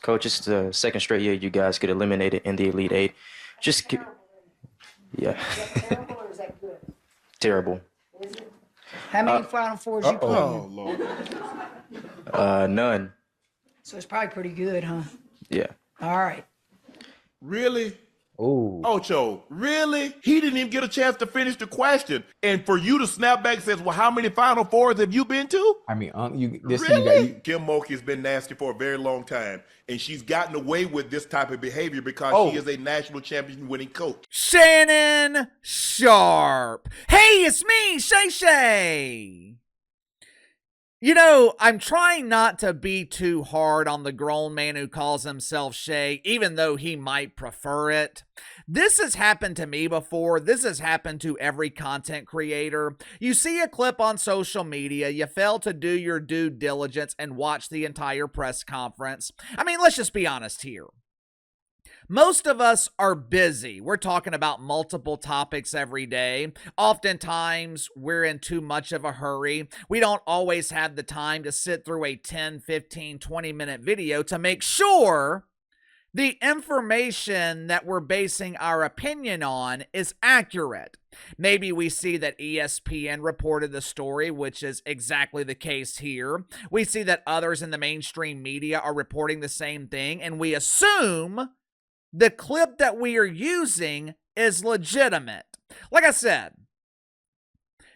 Coach, it's the second straight year you guys get eliminated in the Elite Eight. Just gi- yeah, Is that terrible or is that good? terrible. Is it? How many Final Fours you played Oh, in? Lord. None. So it's probably pretty good, huh? Yeah. All right. Really? Ooh. Ocho, really? He didn't even get a chance to finish the question. And for you to snap back and says, well, how many Final Fours have you been to? I mean, you Really? Kim Mulkey has been nasty for a very long time. And she's gotten away with this type of behavior because she is a national championship winning coach. Shannon Sharpe. Hey, it's me, Shay Shay. You know, I'm trying not to be too hard on the grown man who calls himself Shay, even though he might prefer it. This has happened to me before. This has happened to every content creator. You see a clip on social media, you fail to do your due diligence and watch the entire press conference. I mean, let's just be honest here. Most of us are busy. We're talking about multiple topics every day. Oftentimes, we're in too much of a hurry. We don't always have the time to sit through a 10, 15, 20-minute video to make sure the information that we're basing our opinion on is accurate. Maybe we see that ESPN reported the story, which is exactly the case here. We see that others in the mainstream media are reporting the same thing, and we assume the clip that we are using is legitimate. Like I said,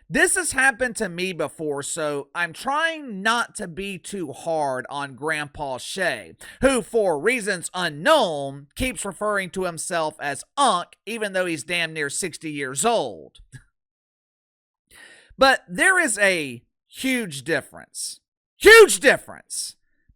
this has happened to me before, so I'm trying not to be too hard on Grandpa Shay, who, for reasons unknown, keeps referring to himself as Unc, even though he's damn near 60 years old. But there is a huge difference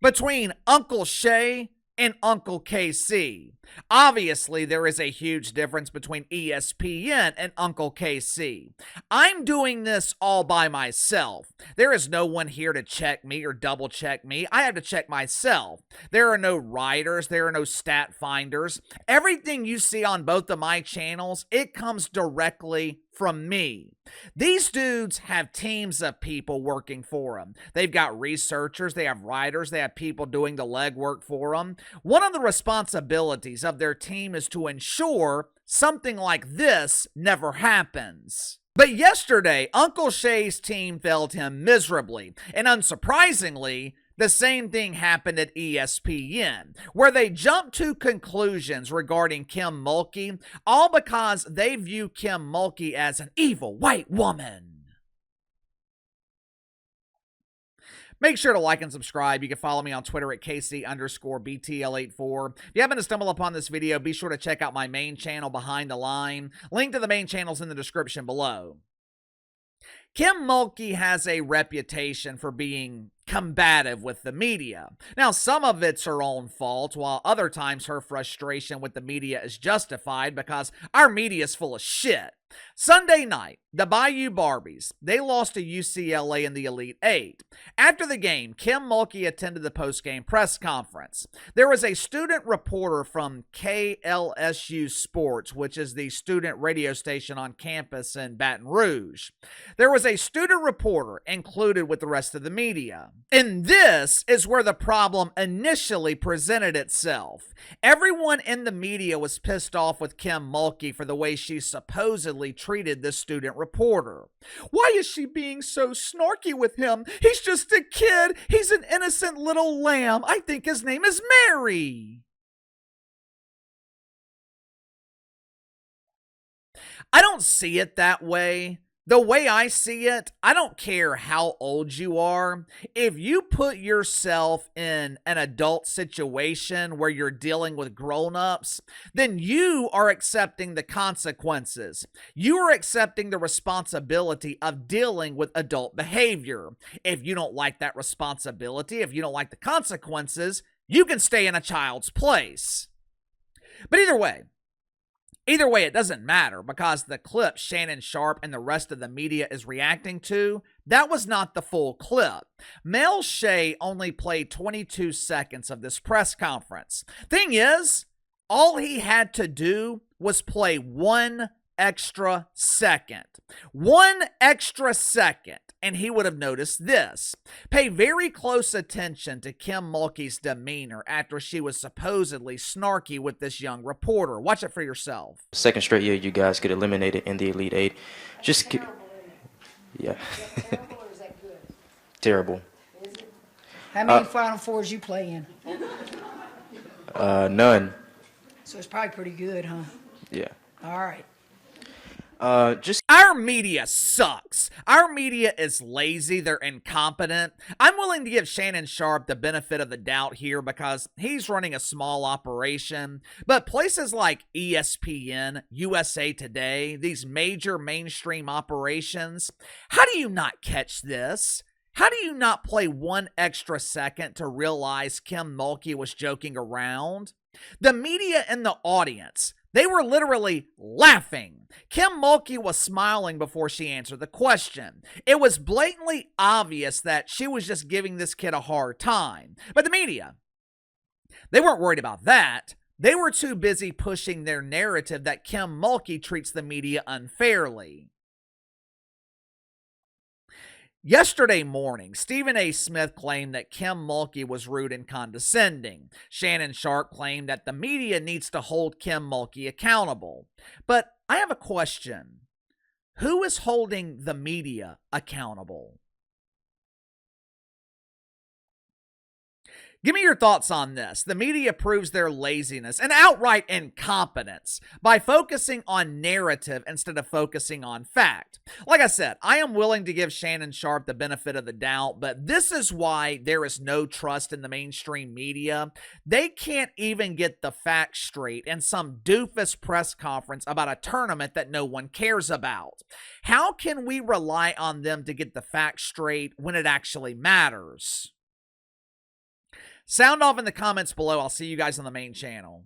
between Uncle Shay and Uncle KC. Obviously, there is a huge difference between ESPN and Uncle KC. I'm doing this all by myself. There is no one here to check me or double check me. I have to check myself. There are no writers. There are no stat finders. Everything you see on both of my channels, it comes directly from me. These dudes have teams of people working for them. They've got researchers, they have writers, they have people doing the legwork for them. One of the responsibilities of their team is to ensure something like this never happens. But yesterday, Uncle Shay's team failed him miserably, and unsurprisingly, the same thing happened at ESPN, where they jumped to conclusions regarding Kim Mulkey, all because they view Kim Mulkey as an evil white woman. Make sure to like and subscribe. You can follow me on Twitter at KC_BTL84. If you happen to stumble upon this video, be sure to check out my main channel, Behind the Line. Link to the main channel's in the description below. Kim Mulkey has a reputation for being combative with the media. Now, some of it's her own fault, while other times her frustration with the media is justified because our media is full of shit. Sunday night, the Bayou Barbies, they lost to UCLA in the Elite Eight. After the game, Kim Mulkey attended the post-game press conference. There was a student reporter from KLSU Sports, which is the student radio station on campus in Baton Rouge. There was a student reporter included with the rest of the media. And this is where the problem initially presented itself. Everyone in the media was pissed off with Kim Mulkey for the way she supposedly treated this student reporter. Why is she being so snarky with him? He's just a kid. He's an innocent little lamb. I think his name is Mary. I don't see it that way. The way I see it, I don't care how old you are. If you put yourself in an adult situation where you're dealing with grown-ups, then you are accepting the consequences. You are accepting the responsibility of dealing with adult behavior. If you don't like that responsibility, if you don't like the consequences, you can stay in a child's place. But either way, it doesn't matter because the clip Shannon Sharpe and the rest of the media is reacting to, that was not the full clip. Mel Shay only played 22 seconds of this press conference. Thing is, all he had to do was play 1 extra second. 1 extra second, and he would have noticed this. Pay very close attention to Kim Mulkey's demeanor after she was supposedly snarky with this young reporter. Watch it for yourself. Second straight year you guys get eliminated in the Elite Eight. Just yeah, Terrible or is that good? terrible. How many Final Fours you play in? None. So it's probably pretty good, huh? Yeah. All right. Just Our media sucks. Our media is lazy. They're incompetent. I'm willing to give Shannon Sharpe the benefit of the doubt here because he's running a small operation. But places like ESPN, USA Today, these major mainstream operations, how do you not catch this? How do you not play 1 extra second to realize Kim Mulkey was joking around? The media and the audience, they were literally laughing. Kim Mulkey was smiling before she answered the question. It was blatantly obvious that she was just giving this kid a hard time. But the media, they weren't worried about that. They were too busy pushing their narrative that Kim Mulkey treats the media unfairly. Yesterday morning, Stephen A. Smith claimed that Kim Mulkey was rude and condescending. Shannon Sharpe claimed that the media needs to hold Kim Mulkey accountable. But I have a question. Who is holding the media accountable? Give me your thoughts on this. The media proves their laziness and outright incompetence by focusing on narrative instead of focusing on fact. Like I said, I am willing to give Shannon Sharpe the benefit of the doubt, but this is why there is no trust in the mainstream media. They can't even get the facts straight in some doofus press conference about a tournament that no one cares about. How can we rely on them to get the facts straight when it actually matters? Sound off in the comments below. I'll see you guys on the main channel.